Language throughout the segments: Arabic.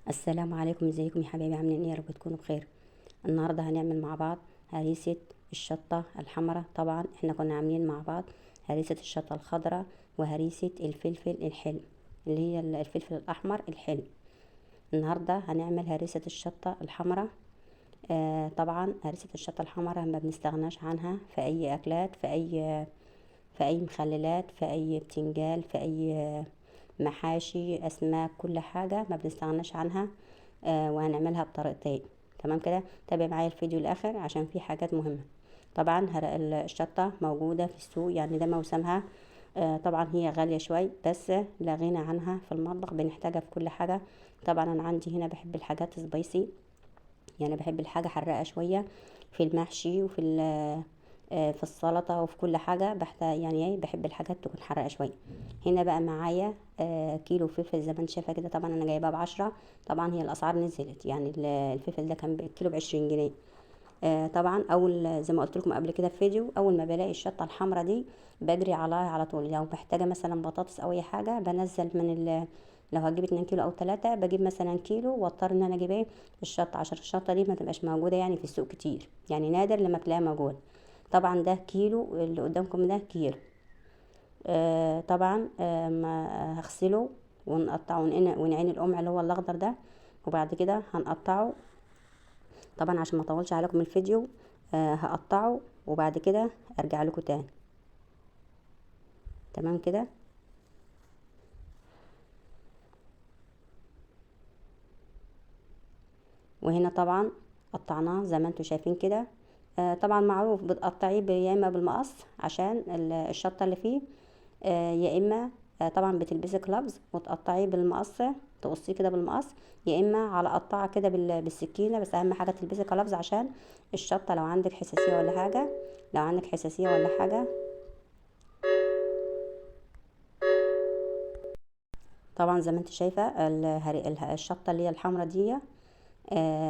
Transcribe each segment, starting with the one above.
السلام عليكم، ازيكم يا حبايبي؟ عاملين ايه؟ يا رب تكونوا بخير. النهارده هنعمل مع بعض هريسه الشطه الحمراء. طبعا احنا كنا عاملين مع بعض هريسه الشطه الخضراء وهريسه الفلفل الحلو، اللي هي الفلفل الاحمر الحلو. النهارده هنعمل هريسه الشطه الحمراء. طبعا هريسه الشطه الحمراء ما بنستغناش عنها في اي اكلات، في اي مخللات، في اي بتنجال، في اي محاشي، اسماك، كل حاجه ما بنستغناش عنها. وهنعملها بطريقتين. تمام كده، تابع معايا الفيديو الاخر عشان في حاجات مهمه. طبعا الشطه موجوده في السوق، يعني ده موسمها. طبعا هي غاليه شوي، بس لا غنى عنها في المطبخ، بنحتاجها في كل حاجه. طبعا انا عندي هنا بحب الحاجات سبايسي، يعني بحب الحاجة حراقة شوية في المحشي وفي في السلطة وفي كل حاجة بحتاج، يعني ايه، بحب الحاجات تكون حراقة شوية. هنا بقى معايا كيلو فلفل زي ما انت شايفة كده. طبعا انا جايباه ب10. طبعا هي الاسعار نزلت، يعني الفلفل ده كان الكيلو ب20 جنيه. طبعا اول زي ما قلت لكم قبل كده في فيديو، اول ما بلاقي الشطه الحمراء دي بجري على طول. لو محتاجه مثلا بطاطس او اي حاجه بنزل من لو هجيب 2 كيلو او 3 بجيب مثلا كيلو، واضطر ان انا اجيب ايه الشطه، عشان الشطه دي ما تبقاش موجوده يعني في السوق كتير، يعني نادر لما تلاقيها موجوده. طبعا ده كيلو، اللي قدامكم ده كيلو. طبعا ما هغسله ونقطعه ونعين القمع اللي هو الاخضر ده، وبعد كده هنقطعه. طبعا عشان ما اطولش عليكم الفيديو هقطعه وبعد كده ارجع لكم تاني. تمام كده. وهنا طبعا قطعناه زي ما انتم شايفين كده. طبعا معروف بتقطعيه يا اما بالمقص عشان الشطه اللي فيه، يا اما طبعا بتلبسي كلابز وتقطعيه بالمقص، تقصيه كده بالمقص، يا اما على قطعه كده بالسكينه. بس اهم حاجه تلبسي كلابز عشان الشطه لو عندك حساسيه ولا حاجه، لو عندك حساسيه ولا حاجه. طبعا زي ما انت شايفه الشطه اللي هي الحمرا دي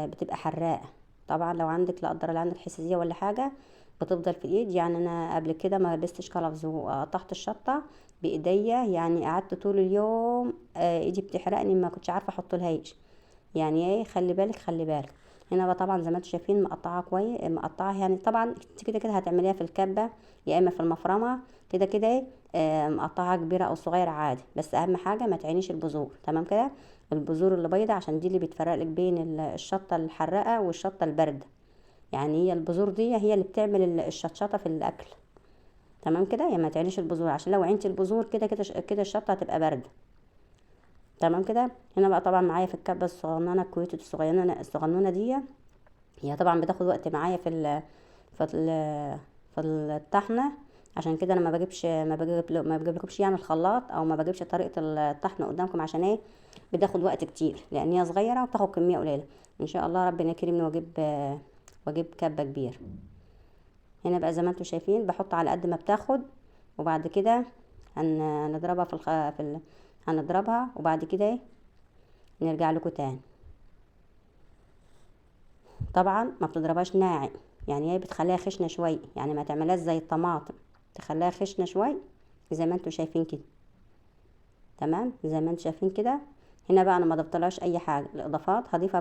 بتبقى حراقه. طبعا لو عندك لا قدر الله عندك حساسيه ولا حاجه بتفضل في الايد. يعني انا قبل كده ما لبستش كلافز وقطعت الشطه بايديا، يعني قعدت طول اليوم ايدي بتحرقني، ما كنتش عارفه احط لهاش. يعني ايه، خلي بالك خلي بالك. هنا بقى طبعا زي ما انتم شايفين مقطعه كويس، مقطعه يعني. طبعا انت كده كده هتعمليها في الكبه يا اما في المفرمه، كده كده ايه، مقطعه كبيره او صغيره عادي. بس اهم حاجه ما تعينيش البذور. تمام كده، البذور اللي بيضه، عشان دي اللي بتفرق لك بين الشطه الحراقه والشطه البارده. يعني هي البذور دي هي اللي بتعمل الشطشطه في الاكل. تمام كده، يعني ما تعينيش البذور، عشان لو عينتي البذور كده كده كده الشطه هتبقى بارده. تمام كده. هنا بقى طبعا معايا في الكبه الصغننه الكويتة الصغنونه دي. هي طبعا بتاخد وقت معايا في في الطحنه. عشان كده انا ما بجيب لكمش يعني الخلاط، او ما بجيبش طريقه الطحن قدامكم. عشان ايه؟ بتاخد وقت كتير لان هي صغيره وبتاخد كميه قليله. ان شاء الله ربنا يكرمني واجيب كبه كبير. هنا بقى زي ما انتم شايفين بحط على قد ما بتاخد، وبعد كده هنضربها هنضربها وبعد كده ايه نرجع لكم تاني. طبعا ما بتضربهاش ناعم، يعني هي بتخليها خشنه شويه، يعني ما تعملهاش زي الطماطم، تخليها خشنه شويه زي ما انتم شايفين كده. تمام زي ما انتم شايفين كده. هنا بقى انا ما ضفتلهاش اي حاجه، الاضافات هضيفها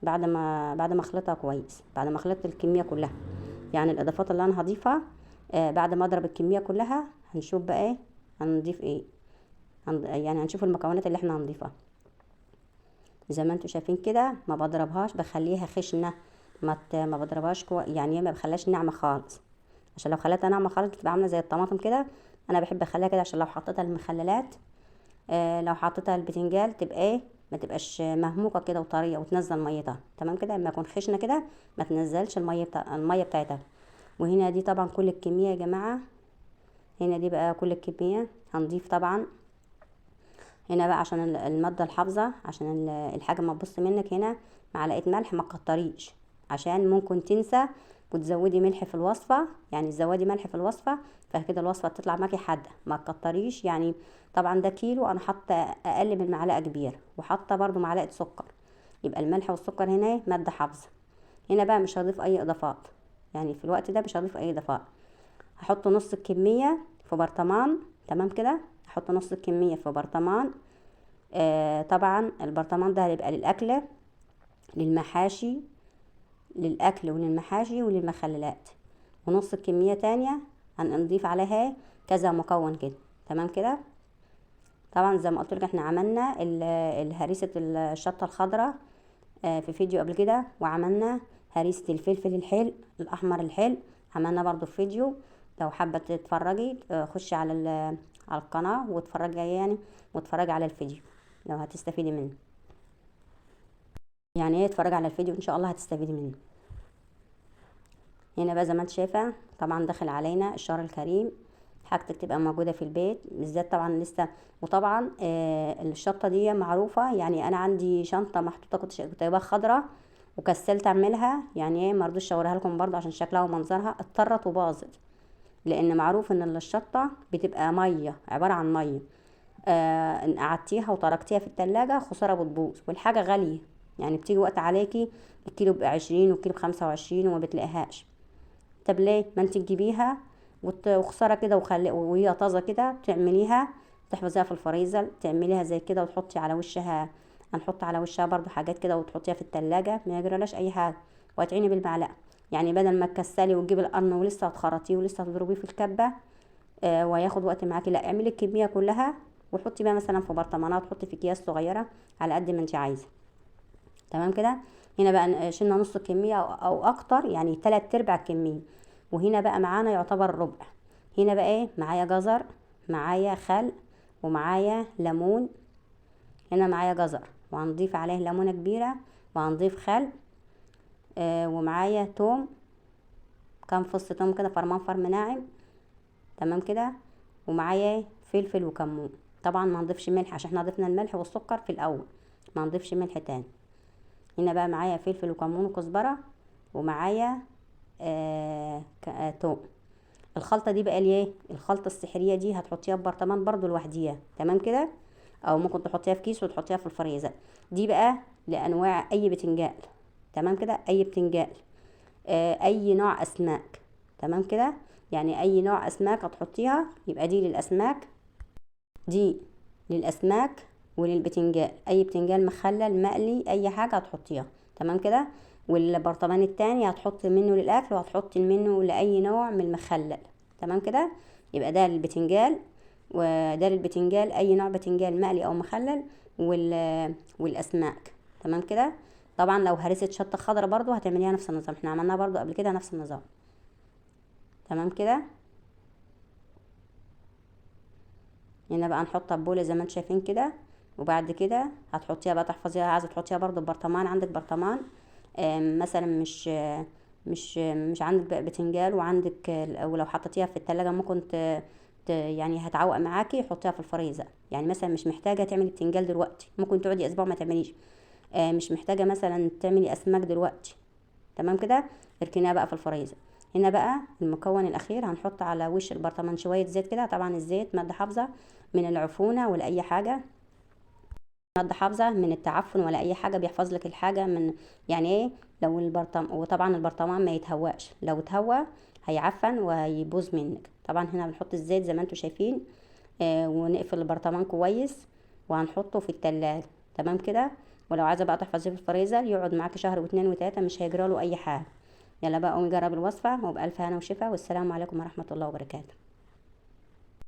بعد ما اخلطها كويس، بعد ما اخلط الكميه كلها. يعني الاضافات اللي انا هضيفها بعد ما اضرب الكميه كلها هنشوف بقى ايه هنضيف ايه. يعني هنشوف المكونات اللي احنا هنضيفها. زي ما انتم شايفين كده ما بضربهاش، بخليها خشنه. ما بضربهاش يعني ما بخليهاش ناعمه خالص، عشان لو خليتها ناعمه خالص بتبقى عامله زي الطماطم كده. انا بحب اخليها كده عشان لو حطيتها المخللات، لو حطيتها البتنجال تبقى ايه، ما تبقاش مهموقه كده وطريه وتنزل ميتها. تمام كده، اما يكون خشنه كده ما تنزلش الميه بتاعتها. وهنا دي طبعا كل الكميه يا جماعه. هنا دي بقى كل الكميه هنضيف طبعا. هنا بقى عشان المادة الحافظة، عشان الحاجة ما تبص منك. هنا معلقة ملح، ما تكتريش عشان ممكن تنسى وتزودي ملح في الوصفة. يعني تزودي ملح في الوصفة فكده الوصفة تطلع معاكي حادة. ما تكتريش يعني. طبعا ده كيلو، انا حاطه اقل من معلقة كبيرة، وحاطه برضو معلقة سكر. يبقى الملح والسكر هنا مادة حافظة. هنا بقى مش هضيف اي اضافات، يعني في الوقت ده مش هضيف اي اضافات. هحط نص الكمية في برطمان. تمام كده، هحط نص الكمية في برطمان طبعا البرطمان ده هيبقى للاكل، للمحاشي، للاكل وللمحاشي وللمخللات. ونص الكمية تانية هنضيف عليها كذا مكون كده. تمام كده. طبعا زي ما قلت لك احنا عملنا هريسة الشطة الخضراء في فيديو قبل كده، وعملنا هريسة الفلفل الحلو الاحمر الحلو عملنا برضو في فيديو. لو حابة تتفرجي خشي على على القناة واتفرجي يعني، واتفرجي على الفيديو لو هتستفيدي منه. يعني ايه اتفرجي على الفيديو، ان شاء الله هتستفيدي منه. هنا بقى زي ما انت شايفه طبعا داخل علينا الشهر الكريم، حاجتك تبقى موجوده في البيت بالذات طبعا لسه. وطبعا الشطه دي معروفه، يعني انا عندي شنطه محطوطه كنت جايباها خضراء وكسلت اعملها، يعني ايه مرضوش اوريها لكم برضه عشان شكلها ومنظرها، اضطرت وباظت. لان معروف ان الشطه بتبقى ميه، عباره عن ميه. ان قعدتيها وتركتيها في التلاجة خسارة بتبوظ، والحاجة غالية. يعني بتيجي وقت عليكي الكيلو ب20 والكيلو ب25 وما بتلاقيهاش. طب ليه ما انت تجيبيها وخسارة كده وهي طازة كده تعمليها، تحفظيها في الفريزر، تعمليها زي كده وتحطي على وشها. هنحط على وشها برضو حاجات كده وتحطيها في التلاجة، ما يجرالهاش اي حاجة. وهتعيني بالمعلقة، يعني بدل ما تكسلي وتجيبي القرن ولسه هتخرطيه ولسه هتضربيه في الكبة وهياخد وقت معاكي، لا اعملي الكميه كلها وحطي بقى مثلا في برطمانات، حطي في اكياس صغيره على قد ما انت عايزه. تمام كده. هنا بقى شلنا نص الكميه أو اكتر، يعني 3/4 الكميه. وهنا بقى معانا يعتبر ربع. هنا بقى ايه معايا جزر، معايا خل، ومعايا ليمون. هنا معايا جزر وهنضيف عليه ليمونه كبيره، وهنضيف خل ومعايا توم، كام فص توم كده فرمان فرم ناعم. تمام كده. ومعايا فلفل وكمون. طبعا ما نضيفش ملح عشان احنا ضفنا الملح والسكر في الاول، ما نضيفش ملح تاني. هنا بقى معايا فلفل وكمون وكزبره، ومعايا توم. الخلطه دي بقى ليه الخلطه السحريه دي هتحطيها في برطمان برضو لوحديها. تمام كده. او ممكن تحطيها في كيس وتحطيها في الفريزر. دي بقى لانواع اي بتنجان. تمام كده. اي بتنجان اي نوع اسماك. تمام كده. يعني اي نوع اسماك هتحطيها، يبقى دي للاسماك، دي للاسماك وللبتنجان. اي بتنجان مخلل مقلي اي حاجه هتحطيها. تمام كده. والبرطمان التاني هتحط منه للاكل وهتحط منه لاي نوع من المخلل. تمام كده. يبقى ده للبتنجان، وده للبتنجان اي نوع بتنجان مقلي او مخلل، والاسماك. تمام كده. طبعا لو هرسة شطه خضرا برضو هتعمليها نفس النظام، احنا عملناها برضو قبل كده نفس النظام. تمام كده. هنا بقى نحطها ببوله زي ما انتم شايفين كده. وبعد كده هتحطيها بقى تحفظيها، عايزه تحطيها برضو ببرطمان، عندك برطمان مثلا مش عندك بقى بتنجان وعندك ولو حطيتيها في التلاجة ممكن يعني هتعوق معاكي، حطيها في الفريزر. يعني مثلا مش محتاجه تعملي بتنجان دلوقتي، ممكن تقعدي اسبوع ما تعمليش. مش محتاجه مثلا تعملي اسماك دلوقتي. تمام كده. اركنيها بقى في الفريزر. هنا بقى المكون الاخير هنحط على وش البرطمان شويه زيت كده. طبعا الزيت ماده حافظه من العفونه ولا اي حاجه، ماده حافظه من التعفن ولا اي حاجه، بيحفظ لك الحاجه من، يعني ايه لو وطبعا البرطمان ما يتهواش، لو اتهوى هيعفن وهيبوظ منك. طبعا هنا بنحط الزيت زي ما انتم شايفين ونقفل البرطمان كويس وهنحطه في التلاجة. تمام كده. ولو عايزه بقى تحفظيه في الفريزر يقعد معاكي شهر واتنين وتلاته مش هيجراله اي حاجه. يلا بقى قومي جربي الوصفه، وبألف هنا وشفا، والسلام عليكم ورحمه الله وبركاته.